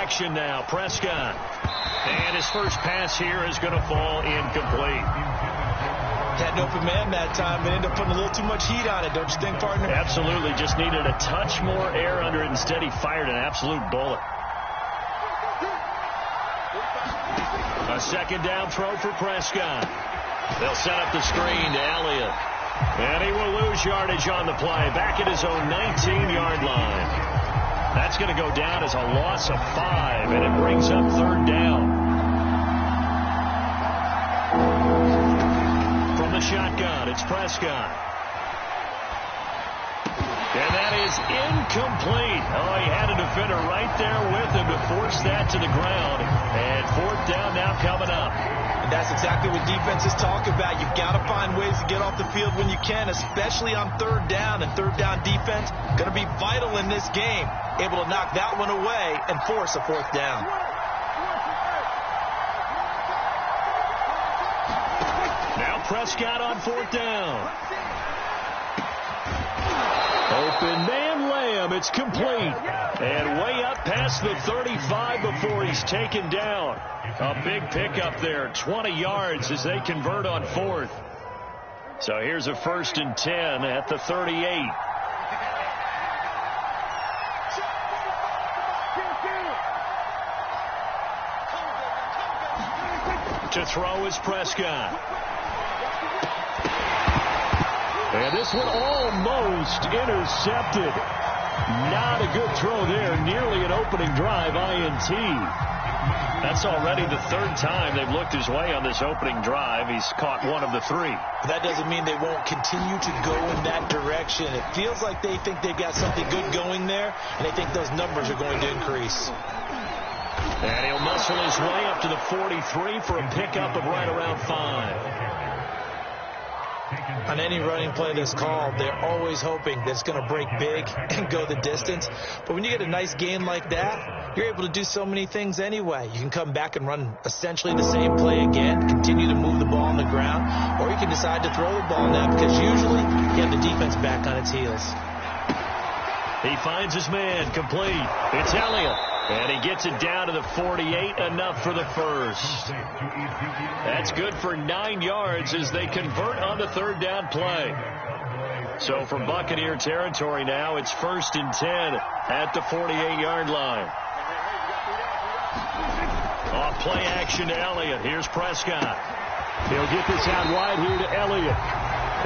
action now. Prescott. And his first pass here is going to fall incomplete. Had an open man that time and ended up putting a little too much heat on it, don't you think, partner? Absolutely. Just needed a touch more air under it. Instead, he fired an absolute bullet. A second down throw for Prescott. They'll set up the screen to Elliott. And he will lose yardage on the play. Back at his own 19-yard line. That's going to go down as a loss of 5, and it brings up third down. From the shotgun, it's Prescott. And that is incomplete. Oh, he had a defender right there with him to force that to the ground. And fourth down now coming up. And that's exactly what defenses talk about. You've got to find ways to get off the field when you can, especially on third down. And third down defense going to be vital in this game. Able to knock that one away and force a fourth down. Now Prescott on fourth down. Open man Lamb. It's complete. And way up past the 35 before he's taken down. A big pickup there. 20 yards as they convert on fourth. So here's a 1st and 10 at the 38. To throw is Prescott. And this one almost intercepted. Not a good throw there. Nearly an opening drive INT. That's already the third time they've looked his way on this opening drive. He's caught one of the 3. That doesn't mean they won't continue to go in that direction. It feels like they think they've got something good going there, and they think those numbers are going to increase. And he'll muscle his way up to the 43 for a pickup of right around 5. On any running play that's called, they're always hoping that it's going to break big and go the distance. But when you get a nice gain like that, you're able to do so many things anyway. You can come back and run essentially the same play again, continue to move the ball on the ground, or you can decide to throw the ball now because usually you have the defense back on its heels. He finds his man, complete. It's Elliott. And he gets it down to the 48, enough for the first. That's good for 9 yards as they convert on the third down play. So from Buccaneer territory now, it's 1st and 10 at the 48-yard line. Off play action to Elliott. Here's Prescott. He'll get this out wide here to Elliott.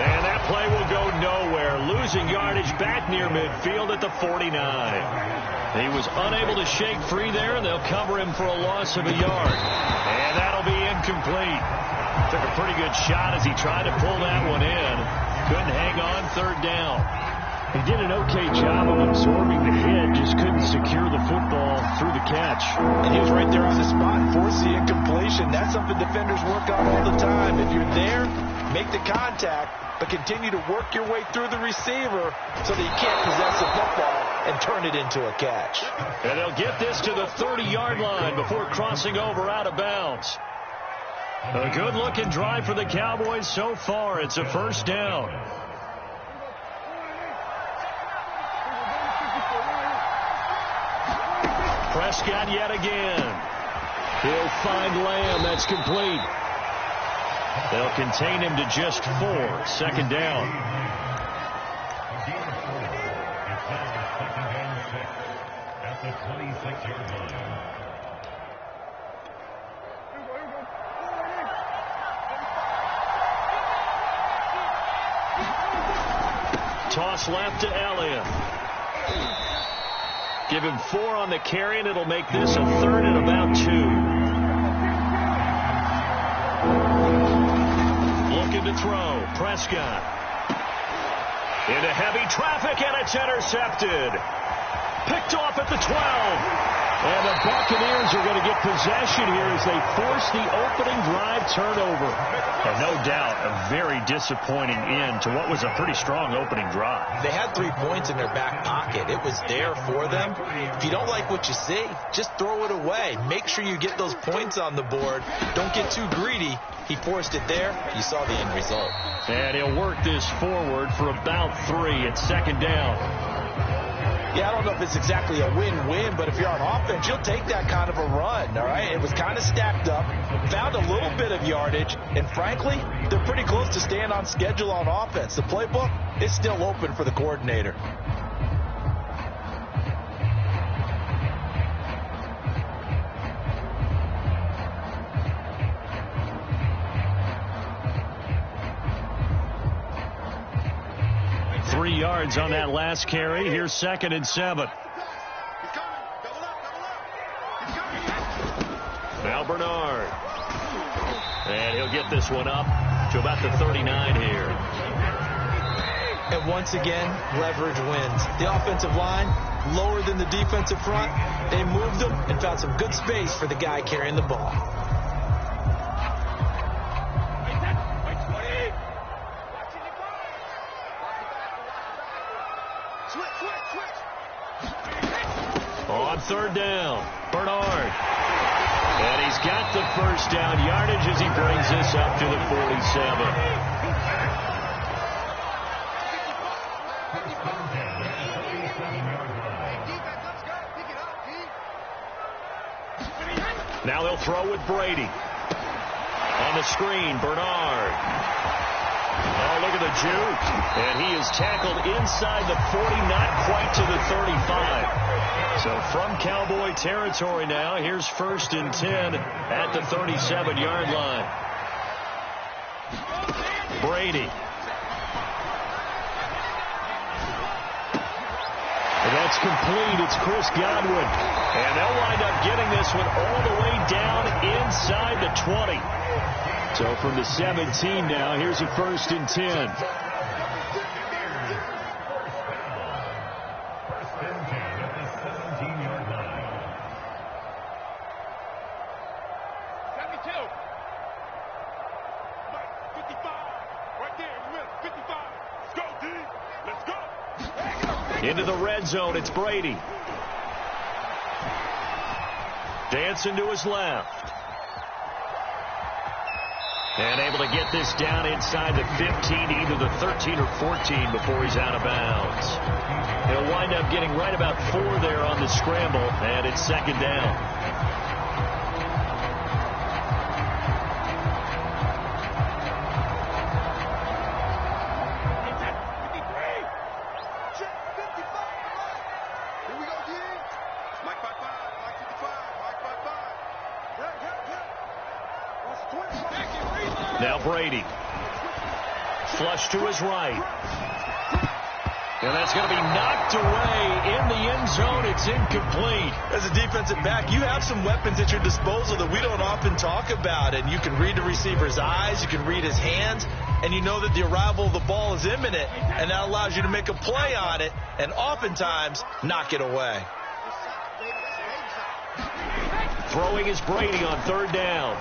And that play will go nowhere. Losing yardage back near midfield at the 49. He was unable to shake free there, and they'll cover him for a loss of a yard. And that'll be incomplete. Took a pretty good shot as he tried to pull that one in. Couldn't hang on third down. He did an okay job of absorbing the hit, just couldn't secure the football through the catch. And he was right there on the spot, forced the incompletion. That's something defenders work on all the time. If you're there, make the contact, but continue to work your way through the receiver so that you can't possess the football and turn it into a catch. And they'll get this to the 30-yard line before crossing over out of bounds. A good-looking drive for the Cowboys so far. It's a first down. Prescott yet again. He'll find Lamb. That's complete. They'll contain him to just 4. Second down. At the 26-yard line. Toss left to Elliott. Give him 4 on the carry, and it'll make this a 3rd and about 2. Looking to throw. Prescott. Into heavy traffic, and it's intercepted. Picked off at the 12. And the Buccaneers are going to get possession here as they force the opening drive turnover. And no doubt a very disappointing end to what was a pretty strong opening drive. They had 3 points in their back pocket. It was there for them. If you don't like what you see, just throw it away. Make sure you get those points on the board. Don't get too greedy. He forced it there. You saw the end result. And he'll work this forward for about 3 at second down. Yeah, I don't know if it's exactly a win-win, but if you're on offense, you'll take that kind of a run, all right? It was kind of stacked up, found a little bit of yardage, and frankly, they're pretty close to staying on schedule on offense. The playbook is still open for the coordinator. Yards on that last carry. Here's 2nd and 7. Now Bernard. And he'll get this one up to about the 39 here. And once again, leverage wins. The offensive line, lower than the defensive front. They moved them and found some good space for the guy carrying the ball. On 3rd down, Bernard. And he's got the 1st down yardage as he brings this up to the 47. Now they'll throw with Brady. On the screen, Bernard. Oh, look at the juke. And he is tackled inside the 40, not quite to the 35. So from Cowboy territory now, here's 1st and 10 at the 37-yard line. Brady. And that's complete. It's Chris Godwin. And they'll wind up getting this one all the way down inside the 20. So from the 17 now, here's a 1st and 10. Into the red zone, it's Brady. Dancing to his left. And able to get this down inside the 15, either the 13 or 14 before he's out of bounds. He'll wind up getting right about 4 there on the scramble, and it's 2nd down. Now Brady. Flush to his right. And that's going to be knocked away in the end zone. It's incomplete. As a defensive back, you have some weapons at your disposal that we don't often talk about. And you can read the receiver's eyes. You can read his hands. And you know that the arrival of the ball is imminent. And that allows you to make a play on it. And oftentimes, knock it away. Throwing is Brady on 3rd down.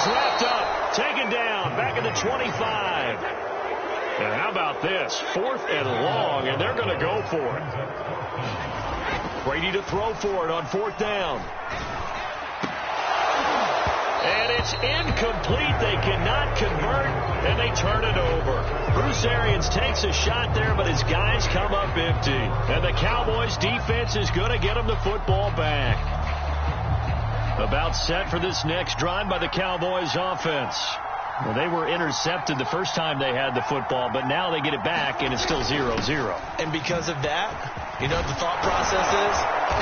Wrapped up, taken down, back at the 25. And how about this? 4th and long, and they're going to go for it. Brady to throw for it on 4th down. And it's incomplete. They cannot convert, and they turn it over. Bruce Arians takes a shot there, but his guys come up empty. And the Cowboys' defense is going to get them the football back. About set for this next drive by the Cowboys offense. Well, they were intercepted the first time they had the football, but now they get it back, and it's still 0-0. And because of that, you know what the thought process is?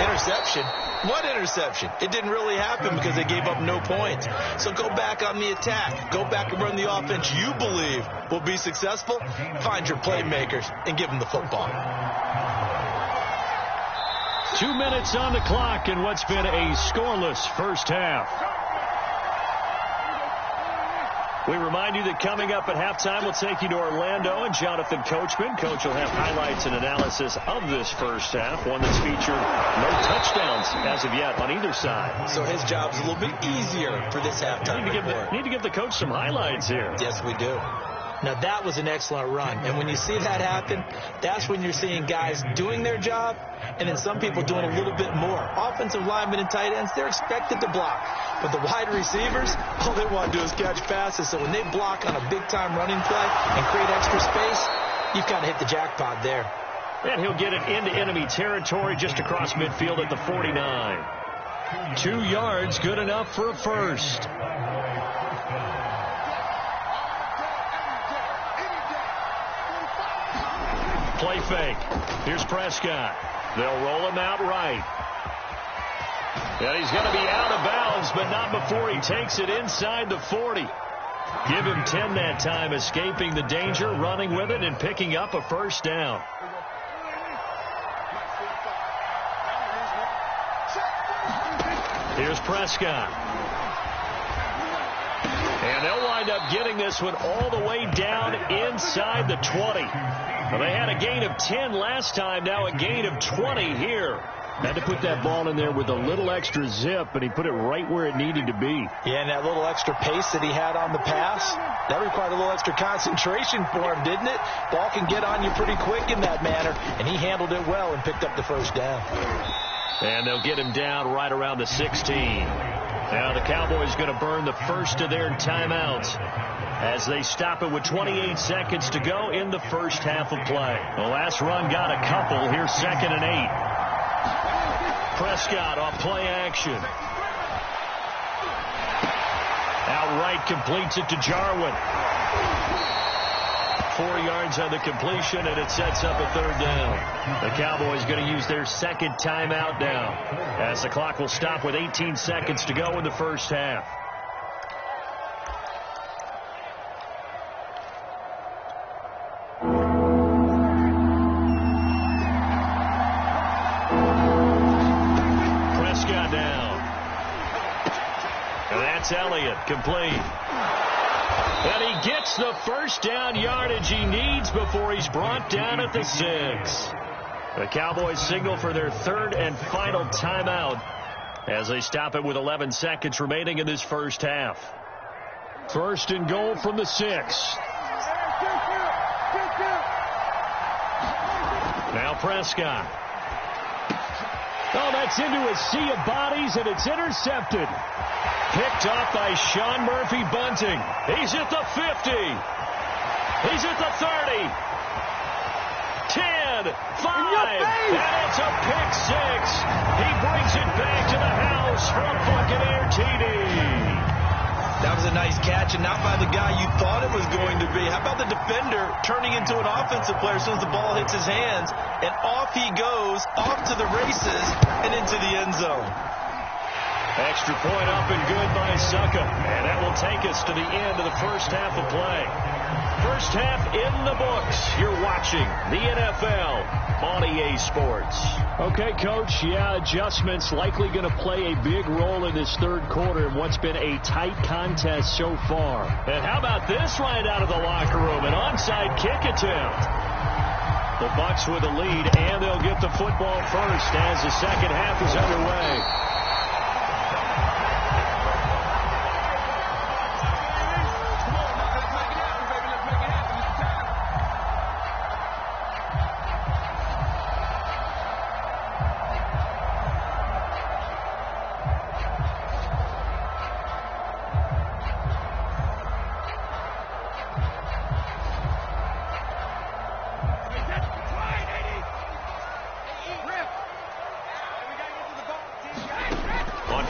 Interception. What interception? It didn't really happen because they gave up no points. So go back on the attack. Go back and run the offense you believe will be successful. Find your playmakers and give them the football. 2 minutes on the clock in what's been a scoreless first half. We remind you that coming up at halftime, we'll take you to Orlando and Jonathan Coachman. Coach will have highlights and analysis of this first half, one that's featured no touchdowns as of yet on either side. So his job's a little bit easier for this halftime report. Need to give the coach some highlights here. Yes, we do. Now, that was an excellent run. And when you see that happen, that's when you're seeing guys doing their job and then some people doing a little bit more. Offensive linemen and tight ends, they're expected to block. But the wide receivers, all they want to do is catch passes. So when they block on a big-time running play and create extra space, you've got to hit the jackpot there. And he'll get it into enemy territory just across midfield at the 49. 2 yards, good enough for a first. Play fake. Here's Prescott. They'll roll him out right. And he's going to be out of bounds, but not before he takes it inside the 40. Give him 10 that time, escaping the danger, running with it, and picking up a first down. Here's Prescott. And they'll wind up getting this one all the way down inside the 20. Well, they had a gain of 10 last time, now a gain of 20 here. Had to put that ball in there with a little extra zip, but he put it right where it needed to be. Yeah, and that little extra pace that he had on the pass, that required a little extra concentration for him, didn't it? Ball can get on you pretty quick in that manner, and he handled it well and picked up the first down. And they'll get him down right around the 16. Now the Cowboys going to burn the first of their timeouts as they stop it with 28 seconds to go in the first half of play. The last run got a couple. Here's 2nd and 8. Prescott off play action. Outright completes it to Jarwin. 4 yards on the completion, and it sets up a 3rd down. The Cowboys going to use their second timeout now as the clock will stop with 18 seconds to go in the first half. Prescott down. And that's Elliott, complete. And he gets the first down yardage he needs before he's brought down at the 6. The Cowboys signal for their 3rd and final timeout as they stop it with 11 seconds remaining in this first half. 1st and goal from the 6. Now Prescott. Oh, that's into a sea of bodies, and it's intercepted. Picked off by Sean Murphy Bunting. He's at the 50. He's at the 30. 10, 5, and it's a pick 6. He brings it back to the house for a Buccaneer TD. That was a nice catch, and not by the guy you thought it was going to be. How about the defender turning into an offensive player as soon as the ball hits his hands, and off he goes, off to the races, and into the end zone. Extra point up and good by Succa. And that will take us to the end of the first half of play. First half in the books. You're watching the NFL on EA Sports. Okay, Coach. Yeah, adjustments likely going to play a big role in this 3rd quarter in what's been a tight contest so far. And how about this right out of the locker room? An onside kick attempt. The Bucs with the lead, and they'll get the football first as the second half is underway.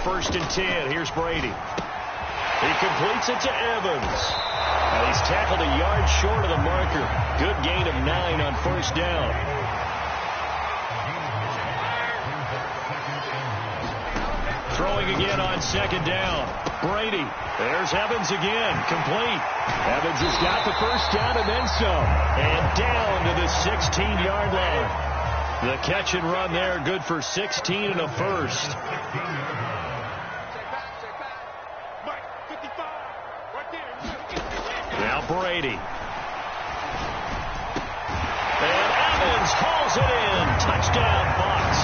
First and 10. Here's Brady. He completes it to Evans. And he's tackled a yard short of the marker. Good gain of 9 on first down. Throwing again on 2nd down. Brady. There's Evans again. Complete. Evans has got the first down and then some. And down to the 16-yard line. The catch and run there, good for 16 and a first. Now Brady. And Evans hauls it in. Touchdown, Bucs.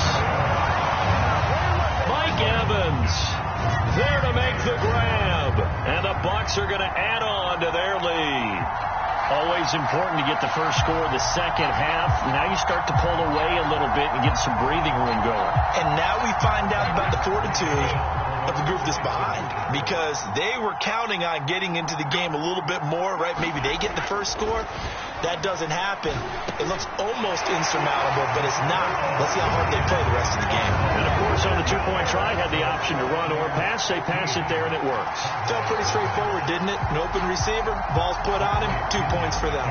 Mike Evans there to make the grab. And the Bucs are going to add on to their lead. Always important to get the first score of the second half. Now you start to pull away a little bit and get some breathing room going. And now we find out about the fortitude of the group that's behind, because they were counting on getting into the game a little bit more, right? Maybe they get the first score. That doesn't happen. It looks almost insurmountable, but it's not. Let's see how hard they play the rest of the game. And, of course, on the two-point try, had the option to run or pass. They pass it there, and it works. Felt pretty straightforward, didn't it? An open receiver, ball's put on him, 2 points for them.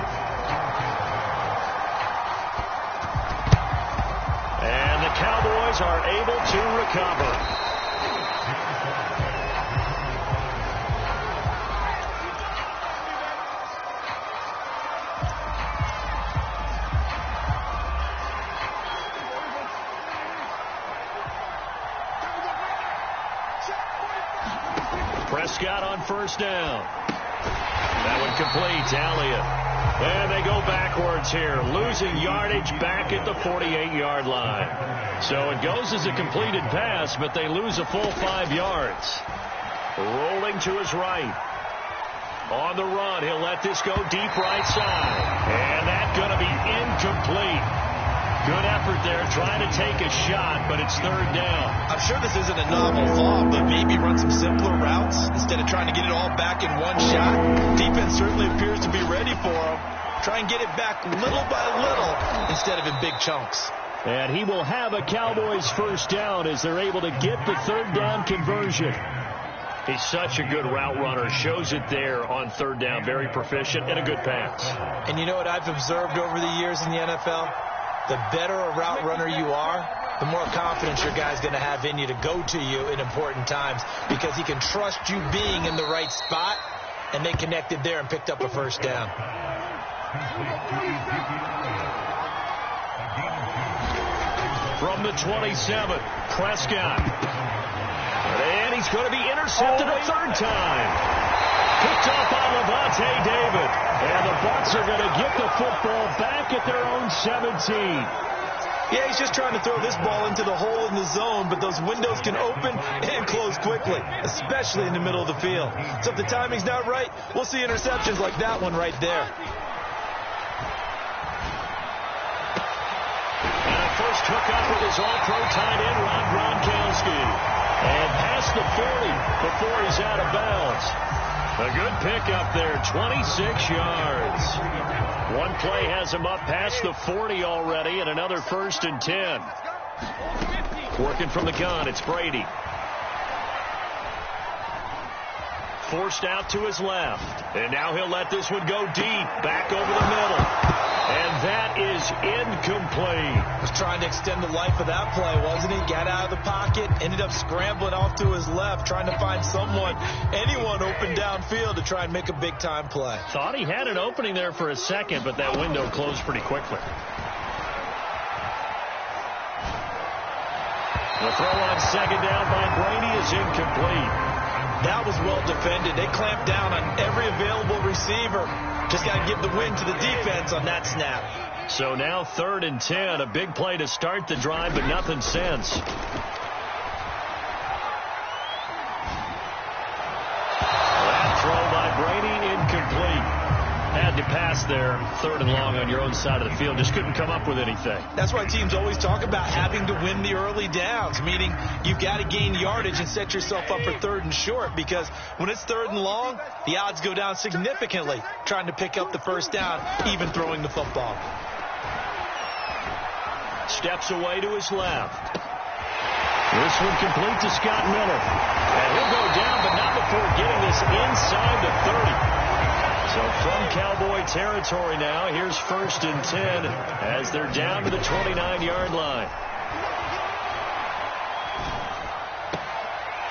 And the Cowboys are able to recover. Prescott on first down. That one complete to Elliott. And they go backwards here, losing yardage back at the 48-yard line. So it goes as a completed pass, but they lose a full 5 yards. Rolling to his right. On the run, he'll let this go deep right side. And that's going to be incomplete. Good effort there, trying to take a shot, but it's third down. I'm sure this isn't a novel thought, but maybe run some simpler routes instead of trying to get it all back in one shot. Defense certainly appears to be ready for him. Try and get it back little by little instead of in big chunks. And he will have a Cowboys first down as they're able to get the third down conversion. He's such a good route runner. Shows it there on third down. Very proficient and a good pass. And you know what I've observed over the years in the NFL? The better a route runner you are, the more confidence your guy's going to have in you to go to you in important times, because he can trust you being in the right spot, and they connected there and picked up a first down. From the 27, Prescott. And he's going to be intercepted a third time. Picked off by Levante David. And the Bucs are going to get the football back at their own 17. Yeah, he's just trying to throw this ball into the hole in the zone, but those windows can open and close quickly, especially in the middle of the field. So if the timing's not right, we'll see interceptions like that one right there. And a first hookup with his all-pro tight end, Rob Gronkowski. And past the 40 before he's out of bounds. A good pickup there, 26 yards. One play has him up past the 40 already, and another first and 10. Working from the gun, it's Brady. Forced out to his left. And now he'll let this one go deep, back over the middle. And that is incomplete. Was trying to extend the life of that play, wasn't he? Got out of the pocket, ended up scrambling off to his left, trying to find anyone open downfield to try and make a big-time play. Thought he had an opening there for a second, but that window closed pretty quickly. The throw on second down by Brady is incomplete. That was well defended. They clamped down on every available receiver. Just got to give the win to the defense on that snap. So now 3rd and 10, a big play to start the drive, but nothing since. That throw by Brady, incomplete. Had to pass there, 3rd and long on your own side of the field. Just couldn't come up with anything. That's why teams always talk about having to win the early downs, meaning you've got to gain yardage and set yourself up for 3rd and short, because when it's 3rd and long, the odds go down significantly trying to pick up the first down, even throwing the football. Steps away to his left. This one complete to Scott Miller. And he'll go down, but not before getting this inside the 30. So from Cowboy territory now, here's 1st and 10 as they're down to the 29-yard line.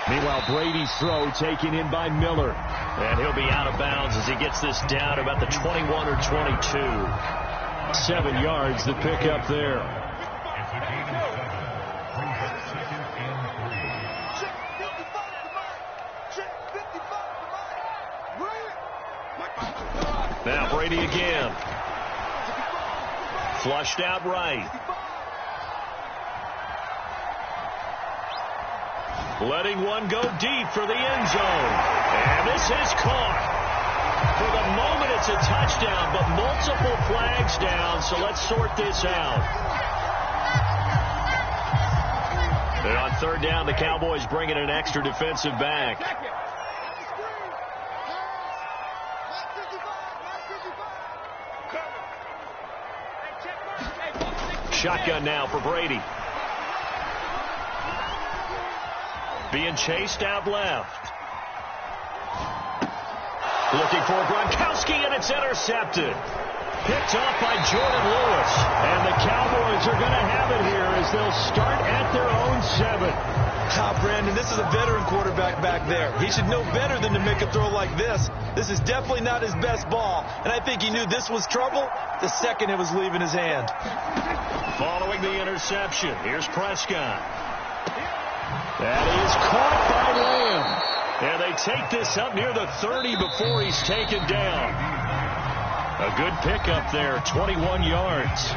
Meanwhile, Brady's throw taken in by Miller. And he'll be out of bounds as he gets this down to about the 21 or 22. 7 yards the pickup there. Now Brady again. Flushed out right. Letting one go deep for the end zone. And this is caught. For the moment, it's a touchdown, but multiple flags down, so let's sort this out. And on third down, the Cowboys bring in an extra defensive back. Shotgun now for Brady. Being chased out left. Looking for Gronkowski, and it's intercepted. Picked off by Jordan Lewis. And the Cowboys are going to have it here as they'll start at their own 7. Brandon, this is a veteran quarterback back there. He should know better than to make a throw like this. This is definitely not his best ball. And I think he knew this was trouble the second it was leaving his hand. Following the interception, here's Prescott. That is caught by Lamb. And they take this up near the 30 before he's taken down. A good pickup there, 21 yards.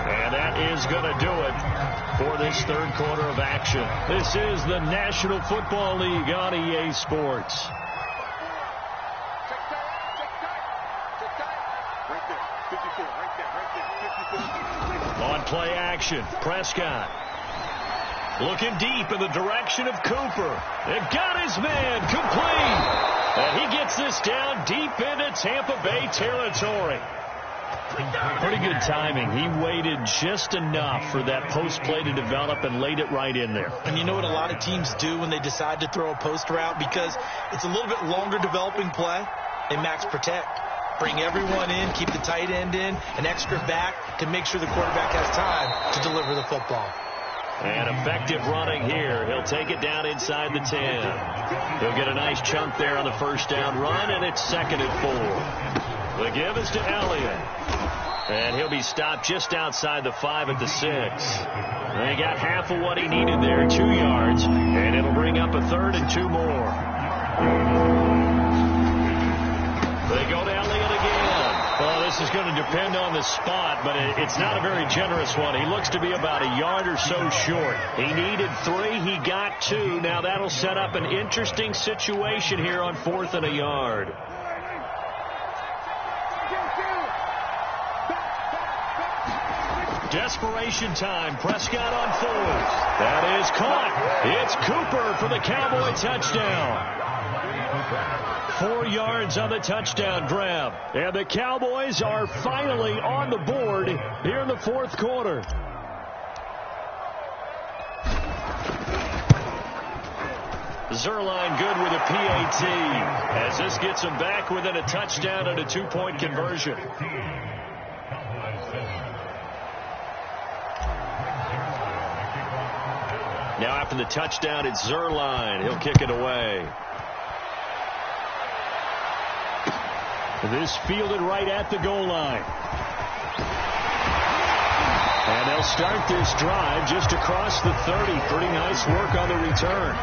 And that is going to do it for this third quarter of action. This is the National Football League on EA Sports. On play action, Prescott. Looking deep in the direction of Cooper. They've got his man complete. And he gets this down deep into Tampa Bay territory. Pretty good timing. He waited just enough for that post play to develop and laid it right in there. And you know what a lot of teams do when they decide to throw a post route? Because it's a little bit longer developing play. They max protect. Bring everyone in, keep the tight end in, an extra back to make sure the quarterback has time to deliver the football. And effective running here. He'll take it down inside the 10. He'll get a nice chunk there on the first down run, and it's 2nd and 4. The give is to Elliott. And he'll be stopped just outside the 5 at the 6. They got half of what he needed there, 2 yards, and it'll bring up a 3rd and 2 more. They go to Elliott again. Well, this is going to depend on the spot, but it's not a very generous one. He looks to be about a yard or so short. He needed 3. He got 2. Now that'll set up an interesting situation here on 4th and a yard. Desperation time. Prescott on 4th. That is caught. It's Cooper for the Cowboy touchdown. 4 yards on the touchdown grab. And the Cowboys are finally on the board here in the 4th quarter. Zerline good with a PAT as this gets him back within a touchdown and a 2-point conversion. Now after the touchdown, it's Zerline. He'll kick it away. This fielded right at the goal line. And they'll start this drive just across the 30. Pretty nice work on the return.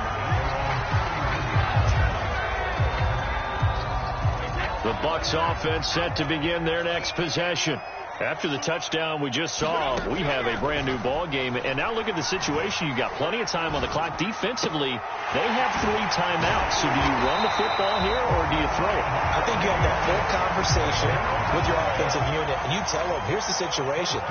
The Bucs offense set to begin their next possession. After the touchdown we just saw, we have a brand new ball game. And now look at the situation. You've got plenty of time on the clock. Defensively, they have 3 timeouts. So do you run the football here or do you throw it? I think you have that full conversation with your offensive unit, and you tell them, here's the situation.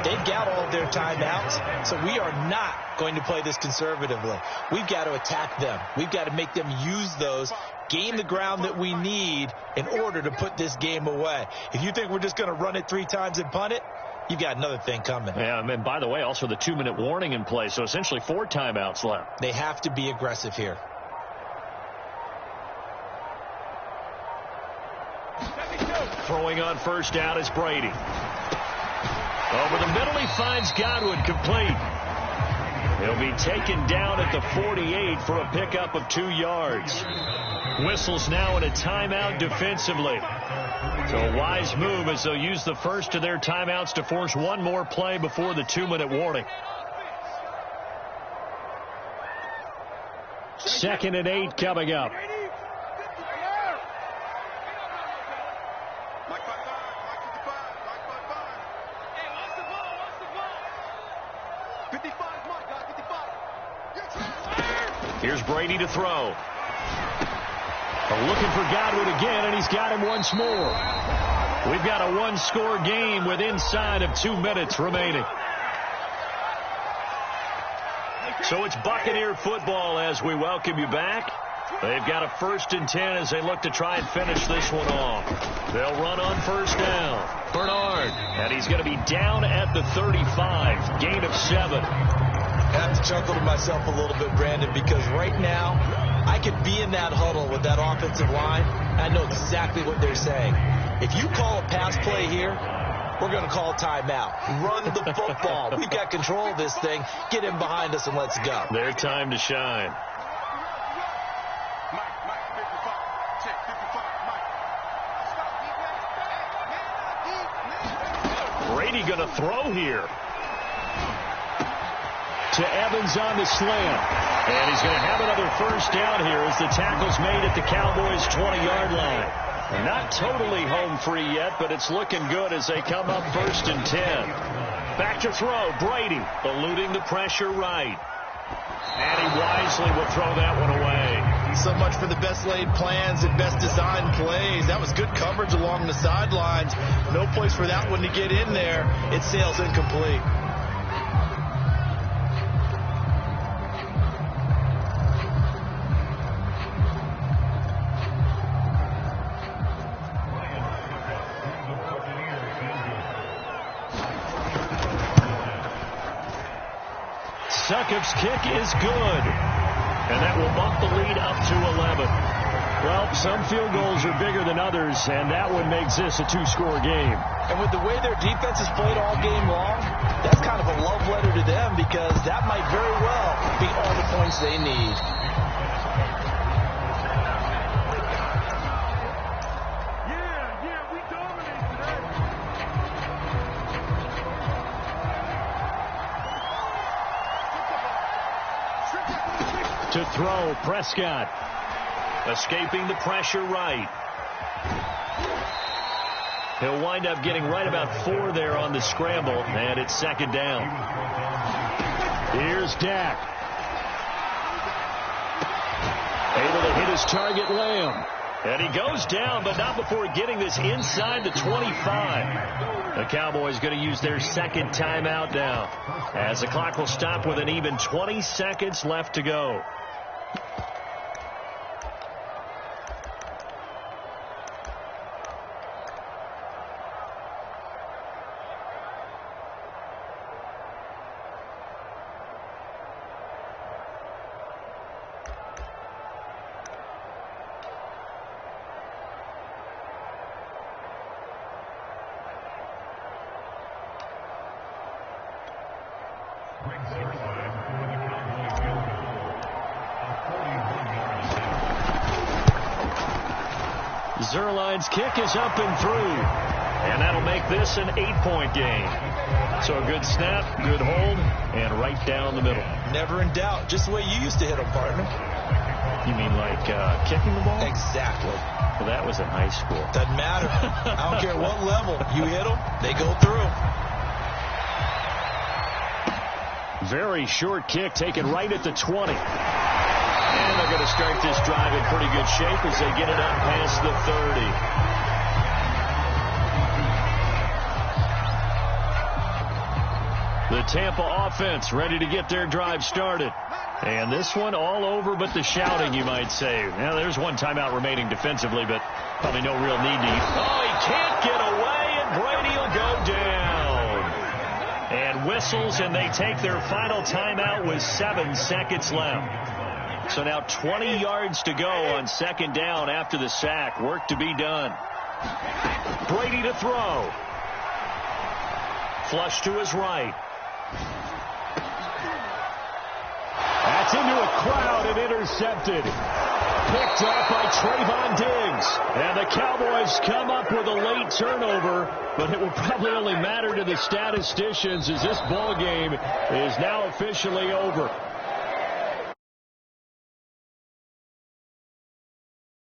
They've got all of their timeouts, so we are not going to play this conservatively. We've got to attack them. We've got to make them use those, gain the ground that we need in order to put this game away. If you think we're just going to run it 3 times and punt it, you've got another thing coming. Yeah, and by the way, also the 2-minute warning in play, so essentially 4 timeouts left. They have to be aggressive here. Throwing on first down is Brady. Over the middle, he finds Godwin complete. He'll be taken down at the 48 for a pickup of 2 yards. Whistles now in a timeout defensively. So a wise move as they'll use the first of their timeouts to force one more play before the 2-minute warning. 2nd and 8 coming up. Here's Brady to throw. Looking for Godwin again, and he's got him once more. We've got a 1-score game with inside of 2 minutes remaining. So it's Buccaneer football as we welcome you back. They've got a 1st and 10 as they look to try and finish this one off. They'll run on 1st down. Bernard. And he's going to be down at the 35. Gain of 7. I have to chuckle to myself a little bit, Brandon, because right now I could be in that huddle with that offensive line. I know exactly what they're saying. If you call a pass play here, we're going to call timeout. Run the football. We've got control of this thing. Get in behind us and let's go. Their time to shine. Brady going to throw here. To Evans on the slant. And he's going to have another 1st down here as the tackle's made at the Cowboys' 20-yard line. Not totally home free yet, but it's looking good as they come up 1st and 10. Back to throw. Brady eluding the pressure right. And he wisely will throw that one away. So much for the best laid plans and best designed plays. That was good coverage along the sidelines. No place for that one to get in there. It sails incomplete. Sukif's kick is good. And that will bump the lead up to 11. Well, some field goals are bigger than others, and that one makes this a 2-score game. And with the way their defense has played all game long, that's kind of a love letter to them because that might very well be all the points they need. To throw, Prescott. Escaping the pressure right. He'll wind up getting right about 4 there on the scramble, and it's 2nd down. Here's Dak. Able to hit his target, Lamb. And he goes down, but not before getting this inside the 25. The Cowboys going to use their 2nd timeout now, as the clock will stop with an even 20 seconds left to go. Zerline's kick is up and through, and that'll make this an 8-point game. So a good snap, good hold, and right down the middle. Never in doubt. Just the way you used to hit them, partner. You mean like kicking the ball? Exactly. Well, that was in high school. Doesn't matter. I don't care what level. You hit them, they go through. Very short kick taken right at the 20. And they're going to start this drive in pretty good shape as they get it up past the 30. The Tampa offense ready to get their drive started. And this one all over but the shouting, you might say. Now, there's one timeout remaining defensively, but probably no real need to. Oh, he can't get away, and Brady will go down. And whistles, and they take their final timeout with 7 seconds left. So now 20 yards to go on 2nd down after the sack. Work to be done. Brady to throw. Flush to his right. That's into a crowd and intercepted. Picked off by Trayvon Diggs. And the Cowboys come up with a late turnover, but it will probably only matter to the statisticians as this ball game is now officially over.